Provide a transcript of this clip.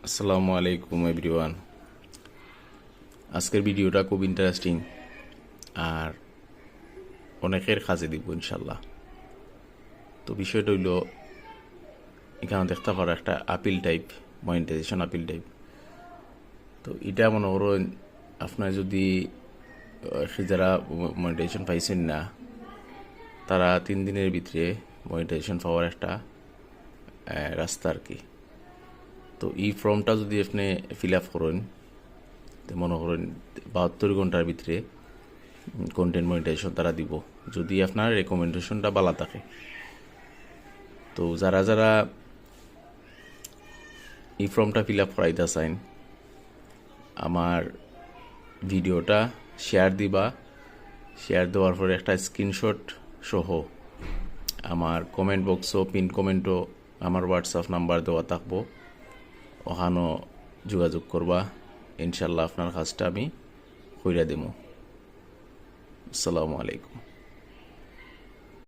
আসসালামু আলাইকুম এভরিওয়ান। আজকের ভিডিওটা খুব ইন্টারেস্টিং আর অনেকের কাজে দিব ইনশাল্লাহ। তো বিষয়টা হইল, এখানে দেখতে পারো একটা appeal type, monetization appeal type. তো এটা মনে করেন আপনার যদি যারা মনিটাইজেশন পাইছেন না, তারা 3 দিনের ভিতরে মনিটাইজেশন পাওয়ার একটা রাস্তা আর কি। তো এই ফর্মটা যদি আপনি ফিল আপ করেন, তো মনে করেন 72 ঘন্টার ভিতরে কন্টেন্ট মনিটাইজেশন তারা দিব, যদি আপনার রেকমেন্ডেশনটা ভালো থাকে। তো যারা যারা এই ফর্মটা ফিল আপ করাইতে চান, আমার ভিডিওটা শেয়ার দিবা। শেয়ার দেওয়ার পরে একটা স্ক্রিনশট সহ আমার কমেন্ট বক্সও, পিন কমেন্টও আমার হোয়াটসঅ্যাপ নাম্বার দেওয়া থাকবো, ওখানেও যোগাযোগ করবা। ইনশাল্লাহ আপনার কাজটা আমি কইরা দেবো। আসসালামু আলাইকুম।